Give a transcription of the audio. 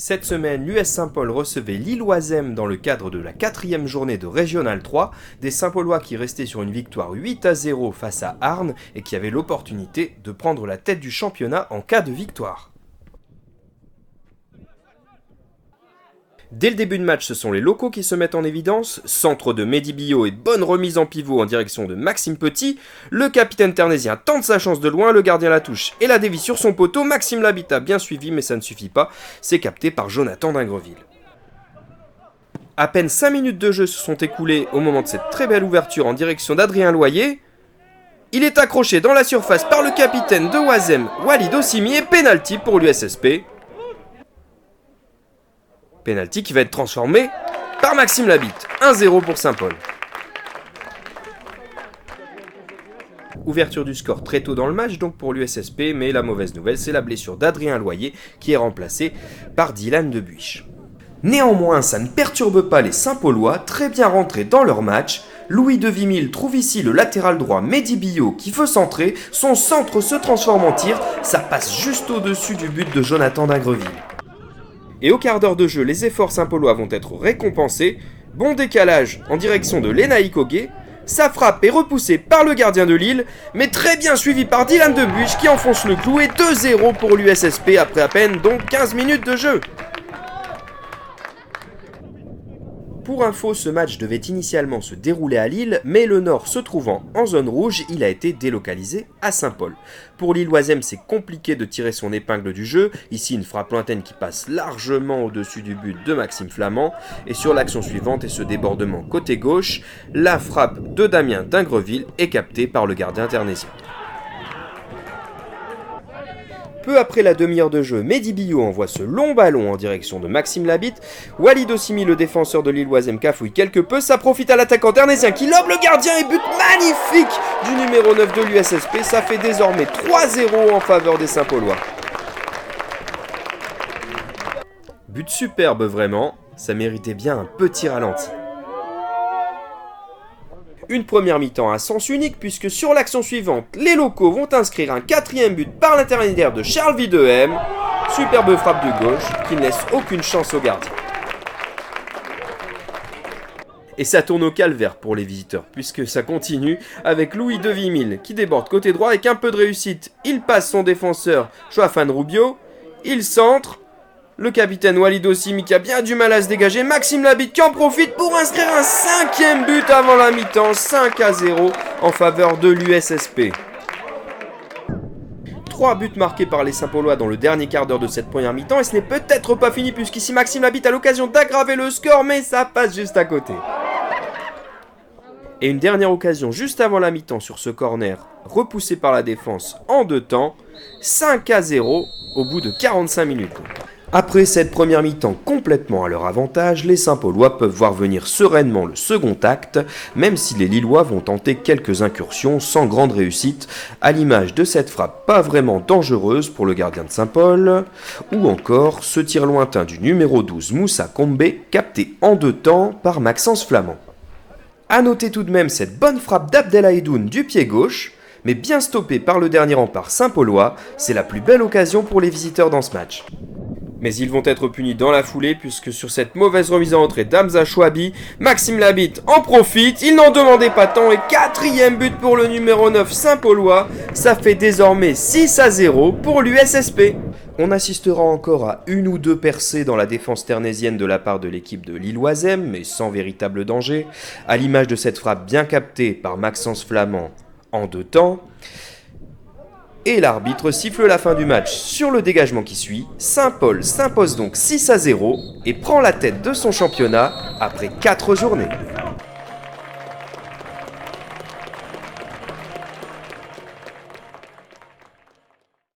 Cette semaine, l'US Saint-Paul recevait Lille-Oisem dans le cadre de la 4e journée de Régional 3, des Saint-Paulois qui restaient sur une victoire 8-0 face à Arnes et qui avaient l'opportunité de prendre la tête du championnat en cas de victoire. Dès le début de match, ce sont les locaux qui se mettent en évidence. Centre de Mehdi Billot et bonne remise en pivot en direction de Maxime Petit. Le capitaine ternésien tente sa chance de loin, le gardien la touche et la dévie sur son poteau. Maxime Labitte a bien suivi mais ça ne suffit pas. C'est capté par Jonathan d'Ingreville. À peine 5 minutes de jeu se sont écoulées au moment de cette très belle ouverture en direction d'Adrien Loyer. Il est accroché dans la surface par le capitaine de Oisem, Walid Ossimi, et pénalty pour l'USSP. Pénalty qui va être transformé par Maxime Labitte. 1-0 pour Saint-Paul. Ouverture du score très tôt dans le match donc pour l'USSP, mais la mauvaise nouvelle c'est la blessure d'Adrien Loyer qui est remplacé par Dylan Debuiche. Néanmoins, ça ne perturbe pas les Saint-Paulois, très bien rentrés dans leur match. Louis de Vimille trouve ici le latéral droit Mehdi Billot qui veut centrer, son centre se transforme en tir, ça passe juste au-dessus du but de Jonathan d'Ingreville. Et au quart d'heure de jeu, les efforts Saint-Paulois vont être récompensés. Bon décalage en direction de Lenaï Kogué. Sa frappe est repoussée par le gardien de Lille, mais très bien suivi par Dylan Debuiche qui enfonce le clou et 2-0 pour l'USSP après à peine donc 15 minutes de jeu. Pour info, ce match devait initialement se dérouler à Lille, mais le Nord se trouvant en zone rouge, il a été délocalisé à Saint-Paul. Pour Lille-Oisem, c'est compliqué de tirer son épingle du jeu. Ici, une frappe lointaine qui passe largement au-dessus du but de Maxime Flamand. Et sur l'action suivante et ce débordement côté gauche, la frappe de Damien d'Ingreville est captée par le gardien ternésien. Peu après la demi-heure de jeu, Mehdi Billot envoie ce long ballon en direction de Maxime Labitte. Walid Ossimi, le défenseur de Lille-Oisem, cafouille quelque peu. Ça profite à l'attaquant ternésien qui lobe le gardien et but magnifique du numéro 9 de l'USSP. Ça fait désormais 3-0 en faveur des Saint-Paulois. But superbe vraiment, ça méritait bien un petit ralenti. Une première mi-temps à sens unique puisque sur l'action suivante, les locaux vont inscrire un 4e but par l'intermédiaire de Charles Videhem. Superbe frappe de gauche qui ne laisse aucune chance au gardien. Et ça tourne au calvaire pour les visiteurs puisque ça continue avec Louis de Vimille qui déborde côté droit avec un peu de réussite. Il passe son défenseur Joafan Rubio, il centre. Le capitaine Walid Ossimi qui a bien du mal à se dégager. Maxime Labitte qui en profite pour inscrire un 5e but avant la mi-temps. 5-0 en faveur de l'USSP. 3 buts marqués par les Saint-Paulois dans le dernier quart d'heure de cette première mi-temps. Et ce n'est peut-être pas fini puisqu'ici Maxime Labitte a l'occasion d'aggraver le score. Mais ça passe juste à côté. Et une dernière occasion juste avant la mi-temps sur ce corner repoussé par la défense en 2 temps. 5-0 au bout de 45 minutes. Après cette première mi-temps complètement à leur avantage, les Saint-Paulois peuvent voir venir sereinement le second acte, même si les Lillois vont tenter quelques incursions sans grande réussite, à l'image de cette frappe pas vraiment dangereuse pour le gardien de Saint-Paul, ou encore ce tir lointain du numéro 12 Moussa Kombé, capté en 2 temps par Maxence Flamand. A noter tout de même cette bonne frappe d'Abdelhaïdoun du pied gauche, mais bien stoppée par le dernier rempart Saint-Paulois, c'est la plus belle occasion pour les visiteurs dans ce match. Mais ils vont être punis dans la foulée puisque sur cette mauvaise remise en entrée d'Hamza Chouabi, Maxime Labitte en profite, il n'en demandait pas tant et 4e but pour le numéro 9 Saint-Paulois, ça fait désormais 6-0 pour l'USSP. On assistera encore à une ou deux percées dans la défense ternésienne de la part de l'équipe de Lille-Oisem, mais sans véritable danger, à l'image de cette frappe bien captée par Maxence Flamand en 2 temps. Et l'arbitre siffle la fin du match sur le dégagement qui suit. Saint-Paul s'impose donc 6-0 et prend la tête de son championnat après 4 journées.